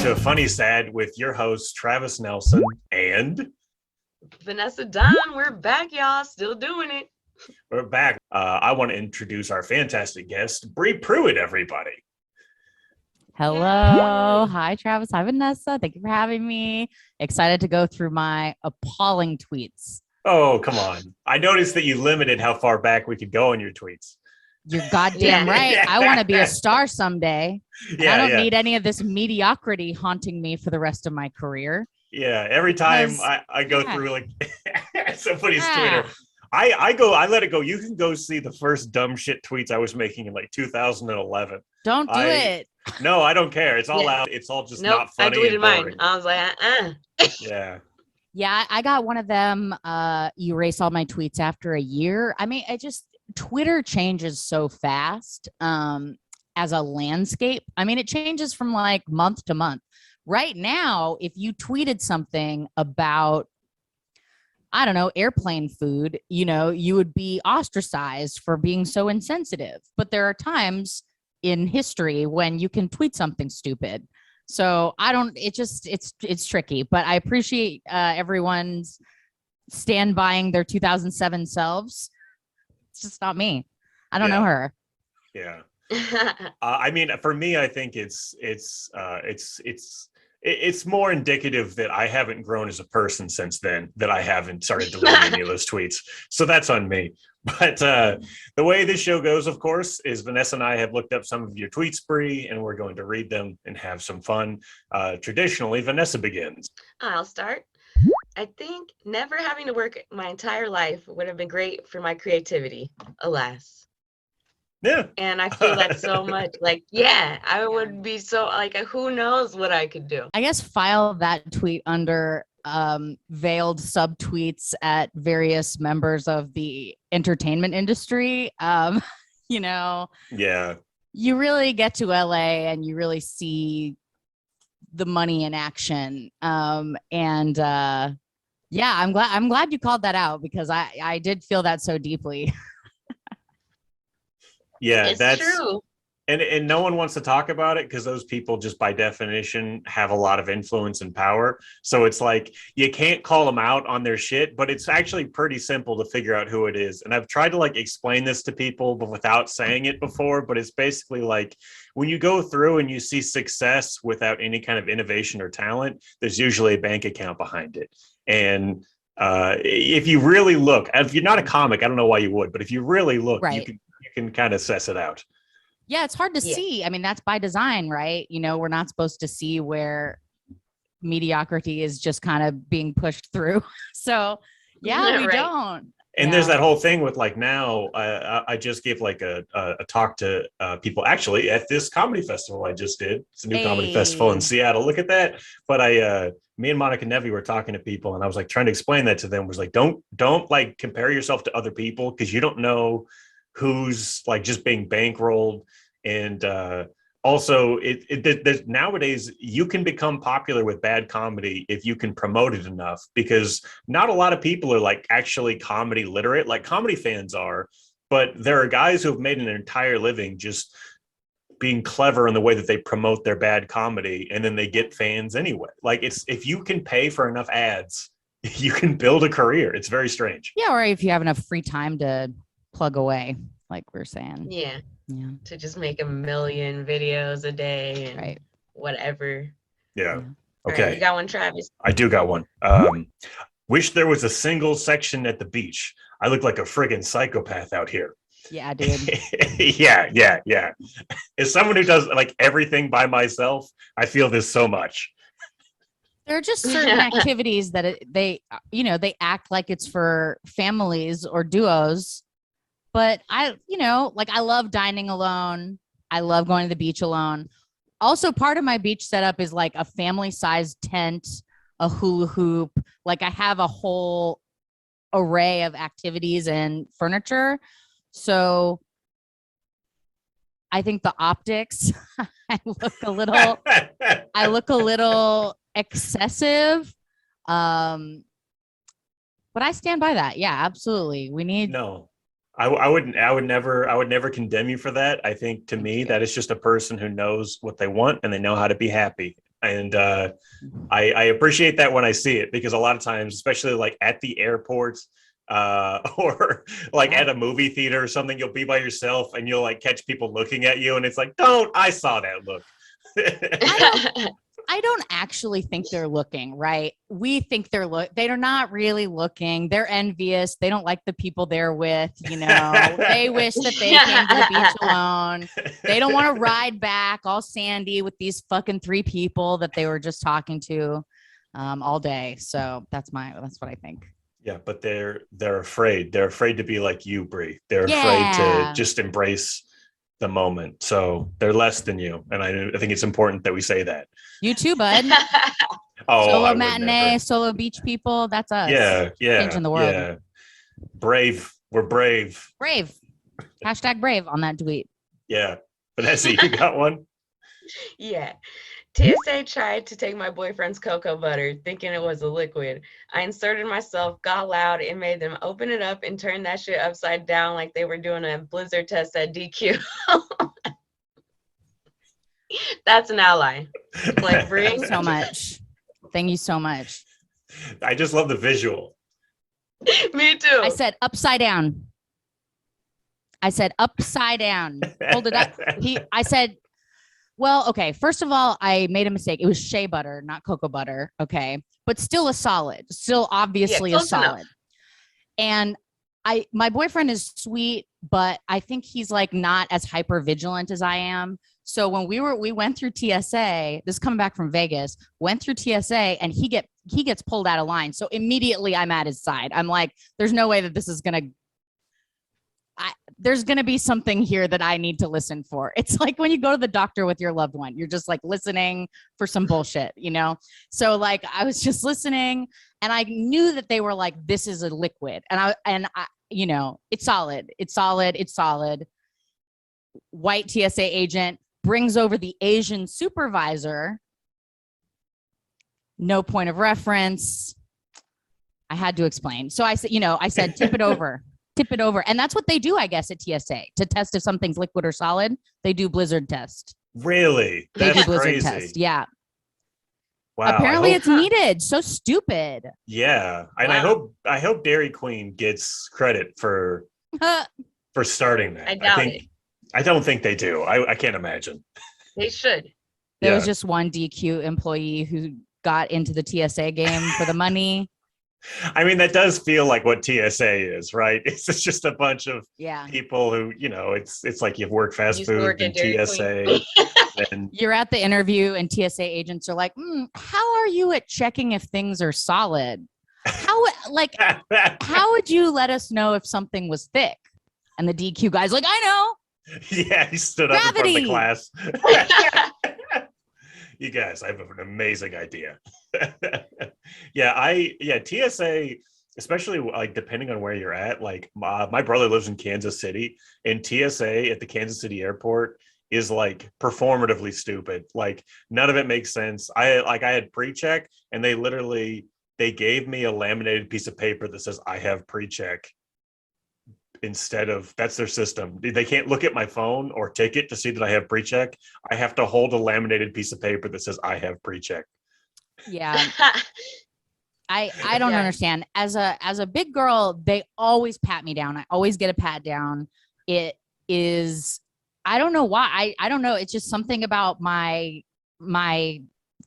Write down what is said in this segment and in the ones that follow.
to FunnySad with your host, Travis Nelson and Vanessa Dunn. We're back, y'all. Still doing it. We're back. I want to introduce our fantastic guest, Bri Pruett, everybody. Hello. Hi, Travis. Hi, Vanessa. Thank you for having me. Excited to go through my appalling tweets. Oh, come on. I noticed that you limited how far back we could go in your tweets. You're goddamn right. I want to be a star someday. And I don't need any of this mediocrity haunting me for the rest of my career. Yeah, every time I go through like somebody's Twitter, I let it go. You can go see the first dumb shit tweets I was making in like 2011. Don't do it. No, I don't care. It's all out. It's all just not funny. I deleted mine. I was like, Yeah. Yeah, I got one of them. Erase all my tweets after a year. I mean, Twitter changes so fast as a landscape. I mean, it changes from like month to month. Right now, if you tweeted something about, I don't know, airplane food, you would be ostracized for being so insensitive. But there are times in history when you can tweet something stupid. So it's tricky, but I appreciate everyone's stand buying their 2007 selves. It's just not me. I don't know her. Yeah. I mean, for me, I think it's more indicative that I haven't grown as a person since then, that I haven't started deleting any of those tweets. So that's on me. But the way this show goes, of course, is Vanessa and I have looked up some of your tweets, Bri, and we're going to read them and have some fun. Traditionally, Vanessa begins. I'll start. I think never having to work my entire life would have been great for my creativity, alas. Yeah. And I feel that so much. Like, I would be so like, who knows what I could do. I guess file that tweet under veiled subtweets at various members of the entertainment industry. Yeah. You really get to LA and you really see the money in action. I'm glad you called that out because I did feel that so deeply. Yeah, that's true. And no one wants to talk about it because those people just by definition have a lot of influence and power. So it's like you can't call them out on their shit, but it's actually pretty simple to figure out who it is. And I've tried to like explain this to people, but without saying it before. But it's basically like when you go through and you see success without any kind of innovation or talent, there's usually a bank account behind it. And if you really look, if you're not a comic, I don't know why you would, but if you really look, you can kind of suss it out. Yeah, it's hard to see. I mean, that's by design, right? We're not supposed to see where mediocrity is just kind of being pushed through. So, we don't. And there's that whole thing with like now, I just gave like a talk to people actually at this comedy festival I just did. It's a new comedy festival in Seattle. Look at that. But me and Monica Nevi were talking to people and I was like trying to explain that to them. Was like, don't like compare yourself to other people because you don't know who's like just being bankrolled. And also there's nowadays you can become popular with bad comedy if you can promote it enough, because not a lot of people are like actually comedy literate, like comedy fans are, but there are guys who have made an entire living just being clever in the way that they promote their bad comedy, and then they get fans anyway. Like it's, if you can pay for enough ads, you can build a career. It's very strange. Yeah, or if you have enough free time to plug away, like we're saying. Yeah. To just make 1 million videos a day and whatever. Yeah. Okay. Right, you got one, Travis? I do got one. Wish there was a single section at the beach. I look like a friggin' psychopath out here. Yeah, dude. Yeah. As someone who does like everything by myself, I feel this so much. There are just certain activities that they act like it's for families or duos. But I love dining alone. I love going to the beach alone. Also, part of my beach setup is like a family-sized tent, a hula hoop. Like I have a whole array of activities and furniture. So I think the optics, I look a little excessive. But I stand by that. Yeah, absolutely. We need I would never condemn you for that. I think to me that is just a person who knows what they want and they know how to be happy. And I appreciate that when I see it, because a lot of times, especially like at the airport or like at a movie theater or something, you'll be by yourself and you'll like catch people looking at you and it's like, I saw that look. I don't actually think they're looking, right? We think they're not really looking. They're envious. They don't like the people they're with, you know. They wish that they came to the beach alone. They don't want to ride back all sandy with these fucking 3 people that they were just talking to all day. So that's what I think. Yeah, but they're afraid. They're afraid to be like you, Bri. They're afraid to just embrace the moment. So they're less than you. And I think it's important that we say that. You too, bud. Solo matinee, solo beach people. That's us. Yeah. Changing the world. Yeah. Brave. We're brave. Brave. #brave on that tweet. Yeah. Vanessa, you got one? Yeah. TSA tried to take my boyfriend's cocoa butter, thinking it was a liquid. I inserted myself, got loud, and made them open it up and turn that shit upside down like they were doing a blizzard test at DQ. That's an ally. Like, Bri. Thank you so much. Thank you so much. I just love the visual. Me too. I said upside down. Hold it up. I said, well, okay. First of all, I made a mistake. It was shea butter, not cocoa butter. Okay. But still a solid, still obviously a solid. Enough. And my boyfriend is sweet, but I think he's like not as hyper vigilant as I am. So when we went through TSA, this is coming back from Vegas, went through TSA and he gets pulled out of line. So immediately I'm at his side. I'm like, there's no way that this is there's going to be something here that I need to listen for. It's like when you go to the doctor with your loved one, you're just like listening for some bullshit, you know? So like, I was just listening and I knew that they were like, this is a liquid. And I, you know, it's solid. White TSA agent brings over the Asian supervisor. No point of reference. I had to explain. So I said, tip it over. Tip it over. And that's what they do, I guess, at TSA to test if something's liquid or solid. They do blizzard test. Really? They do blizzard test. Yeah. Wow. Apparently it's needed. So stupid. Yeah. And wow. I hope Dairy Queen gets credit for starting that. I doubt it. I don't think they do. I can't imagine. They should. There was just one DQ employee who got into the TSA game for the money. I mean, that does feel like what TSA is, right? It's just a bunch of people who, you know, it's like you've worked fast food and TSA. And you're at the interview and TSA agents are like, how are you at checking if things are solid? How would you let us know if something was thick? And the DQ guy's like, I know. Yeah, he stood up in front of the class. You guys, I have an amazing idea. TSA, especially like depending on where you're at, like my brother lives in Kansas City, and TSA at the Kansas City airport is like performatively stupid. Like none of it makes sense. I had pre-check and they gave me a laminated piece of paper that says I have pre-check. Instead of, that's their system. They can't look at my phone or ticket to see that I have pre-check. I have to hold a laminated piece of paper that says I have pre-check. Yeah. I don't understand. As a big girl, they always pat me down. I always get a pat down. It is, I don't know why. I don't know. It's just something about my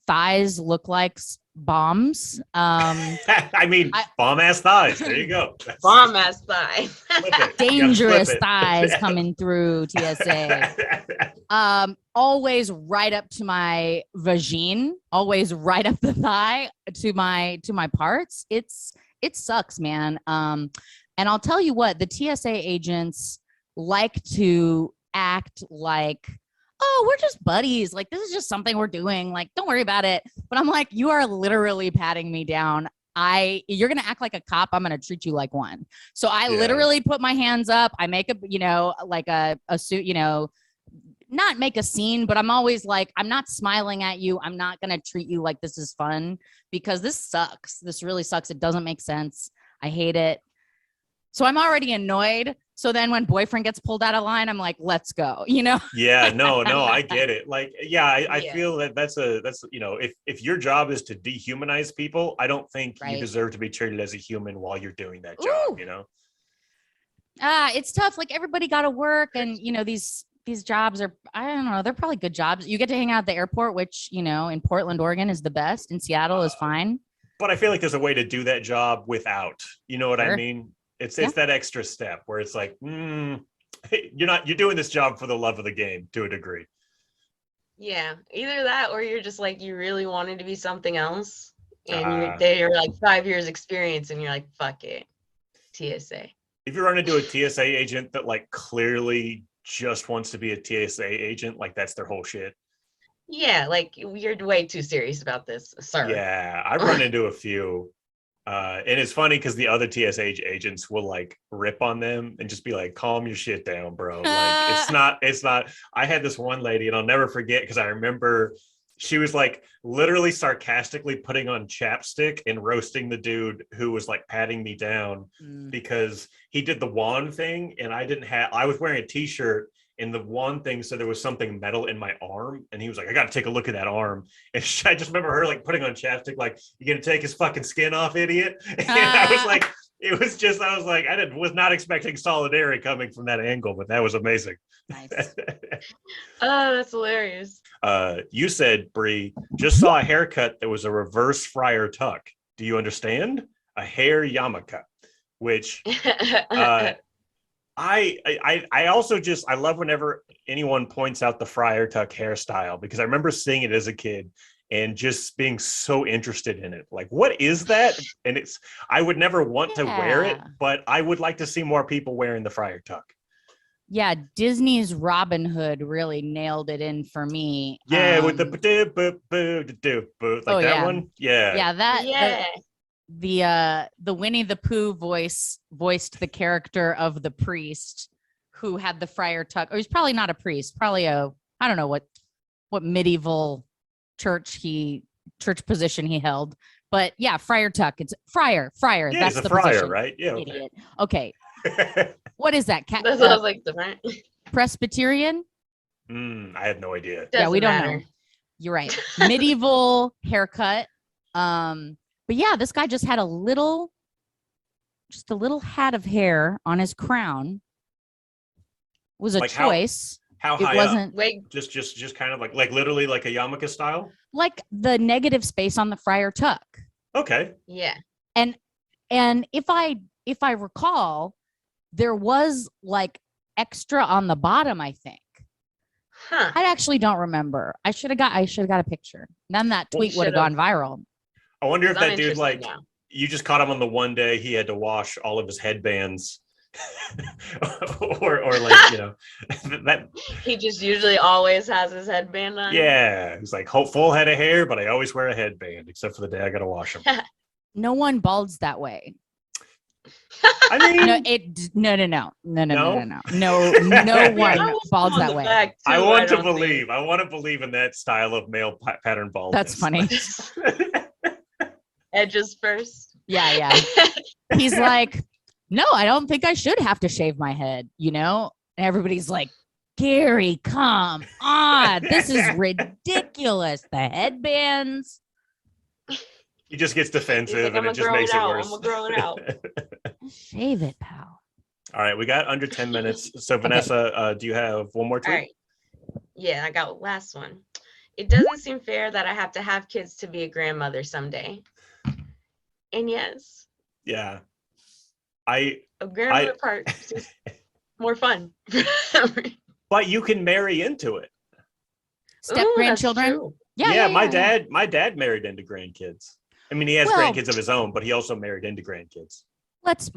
thighs look like bombs. I mean, bomb ass thighs. There you go. Bomb ass thigh. Dangerous thighs coming through TSA. Always right up to my vagine. Always right up the thigh to my parts. It sucks, man. And I'll tell you what, the TSA agents like to act like, oh, we're just buddies. Like, this is just something we're doing. Like, don't worry about it. But I'm like, you are literally patting me down. You're going to act like a cop. I'm going to treat you like one. So I literally put my hands up. I make a suit, not make a scene, but I'm always like, I'm not smiling at you. I'm not going to treat you like this is fun because this sucks. This really sucks. It doesn't make sense. I hate it. So I'm already annoyed So then when boyfriend gets pulled out of line, I'm like, let's go, you know? Yeah, no, I get it. Like, yeah, I Yeah. feel that that's if your job is to dehumanize people, I don't think you Right. deserve to be treated as a human while you're doing that job, Ooh. you know? It's tough. Like everybody got to work, and these jobs are, I don't know, they're probably good jobs. You get to hang out at the airport, which, in Portland, Oregon is the best. In Seattle is fine. But I feel like there's a way to do that job without, you know what I Sure. mean? It's Yeah. that extra step where it's like, you're doing this job for the love of the game to a degree. Yeah, either that or you're just like, you really wanted to be something else, and Ah. they're like 5 years experience, and you're like, fuck it, TSA. If you run into a TSA agent that like clearly just wants to be a TSA agent, like that's their whole shit. Yeah, like you're way too serious about this, sir. Yeah, I've run into a few. And it's funny because the other TSA agents will like rip on them and just be like, calm your shit down, bro. Like it's not. I had this one lady, and I'll never forget because I remember she was like literally sarcastically putting on chapstick and roasting the dude who was like patting me down because he did the wand thing, and I was wearing a t-shirt, and the wand thing said there was something metal in my arm, and he was like, I got to take a look at that arm. And I just remember her like putting on chapstick, like, you gonna take his fucking skin off, idiot? And I was like, I was not expecting solidarity coming from that angle, but that was amazing. Nice. Oh, that's hilarious. You said, Bri, just saw a haircut that was a reverse Friar Tuck. Do you understand? A hair yarmulke, which I also I love whenever anyone points out the Friar Tuck hairstyle, because I remember seeing it as a kid and just being so interested in it. Like, what is that? And I would never want to wear it, but I would like to see more people wearing the Friar Tuck. Yeah, Disney's Robin Hood really nailed it in for me. Yeah, with the like that one. Yeah. The Winnie the Pooh voiced the character of the priest who had the Friar Tuck. Or he's probably not a priest, probably I don't know what medieval church position he held. But yeah, Friar Tuck. It's Friar. Yeah, that's it's the a friar, position. right? Yeah. Idiot. Okay. What is that? That's what I was like, different. Presbyterian? I had no idea. Yeah, we don't matter. know. You're right. Medieval haircut. But yeah, this guy just had a little hat of hair on his crown. It was a like choice. How it high wasn't up? Wait, just kind of like literally like a yarmulke style? Like the negative space on the Friar Tuck. Okay. Yeah. And if I recall, there was like extra on the bottom, I think. Huh. I actually don't remember. I should have got a picture. Then that tweet would have gone viral. I wonder if that dude, like, you just caught him on the one day he had to wash all of his headbands. or like, that he just usually always has his headband on. Yeah, he's like, full head of hair, but I always wear a headband except for the day I gotta wash them. No one balds that way. I mean, no one balds that way. I want to believe in that style of male pattern baldness. That's funny. Edges first. Yeah. He's like, no, I don't think I should have to shave my head, And everybody's like, Gary, come on. This is ridiculous. The headbands. He just gets defensive, and it just makes it worse. I'm gonna grow it out. Shave it, pal. All right, we got under 10 minutes. So, Vanessa, do you have one more tweet? All right. Yeah, I got last one. It doesn't seem fair that I have to have kids to be a grandmother someday. And yes. Yeah. A grandmother part is more fun. But you can marry into it. Step grandchildren. Yeah. My dad married into grandkids. I mean, he has grandkids of his own, but he also married into grandkids. Let's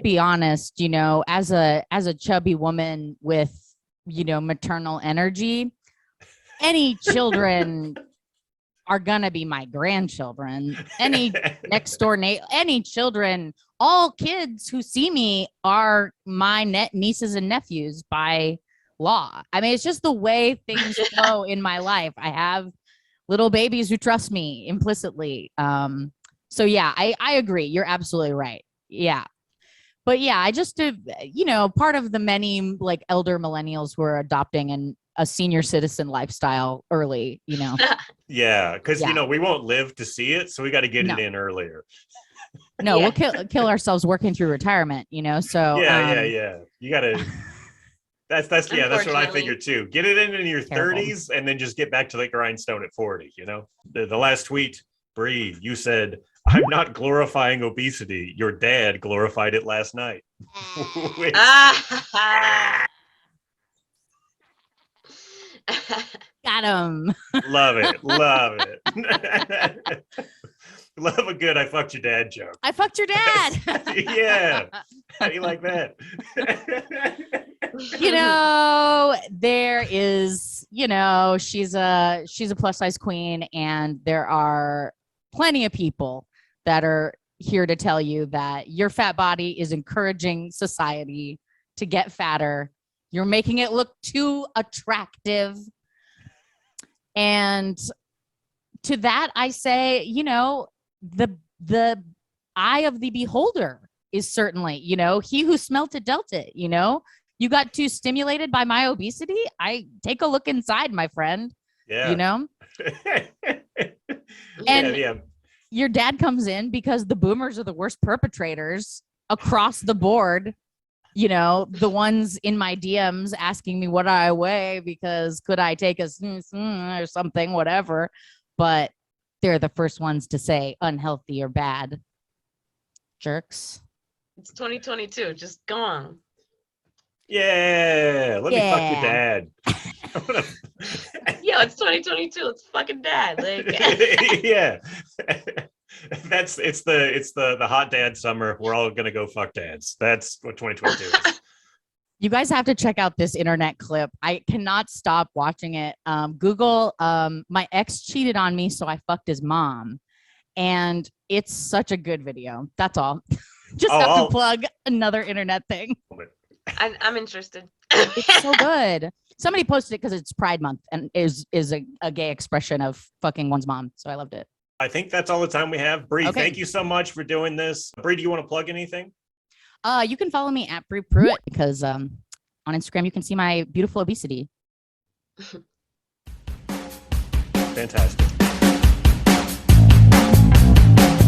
be honest, as a chubby woman with, maternal energy, any children are gonna be my grandchildren. Any next door any children, all kids who see me are my nieces and nephews by law. I mean, it's just the way things flow in my life. I have little babies who trust me implicitly. So yeah, I agree. You're absolutely right. Yeah. But yeah, I just, part of the many like elder millennials who are adopting a senior citizen lifestyle early, Yeah, because Yeah. we won't live to see it, so we got to get No. it in earlier. No, Yeah. we'll kill ourselves working through retirement, so. Yeah. You got to. That's what I Unfortunately. figured too. Get it in your Terrible. 30s, and then just get back to the grindstone at 40. The last tweet, Bri, you said, "I'm not glorifying obesity. Your dad glorified it last night." Which- Got him. love it. Love a good "I fucked your dad" joke. I fucked your dad. Yeah. How do you like that? There is, she's a plus size queen, and there are plenty of people that are here to tell you that your fat body is encouraging society to get fatter. You're making it look too attractive. And to that, I say, the eye of the beholder is certainly, he who smelt it dealt it, you got too stimulated by my obesity. I take a look inside, my friend. Yeah. And yeah. Your dad comes in because the boomers are the worst perpetrators across the board. The ones in my DMs asking me what I weigh because could I take a or something, whatever. But they're the first ones to say unhealthy or bad. Jerks. It's 2022. Just go on. Yeah. Let me fuck your dad. Yo, it's 2022. It's fucking dad. Yeah. It's the hot dad summer. We're all gonna go fuck dads. That's what 2022 is. You guys have to check out this internet clip. I cannot stop watching it. Google, my ex cheated on me, so I fucked his mom. And it's such a good video. That's all. Just have to plug another internet thing. I'm interested. It's so good. Somebody posted it because it's Pride Month and is a gay expression of fucking one's mom. So I loved it. I think that's all the time we have. Bri, Okay. Thank you so much for doing this. Bri, do you want to plug anything? You can follow me at Bri Pruett because on Instagram you can see my beautiful obesity. Fantastic.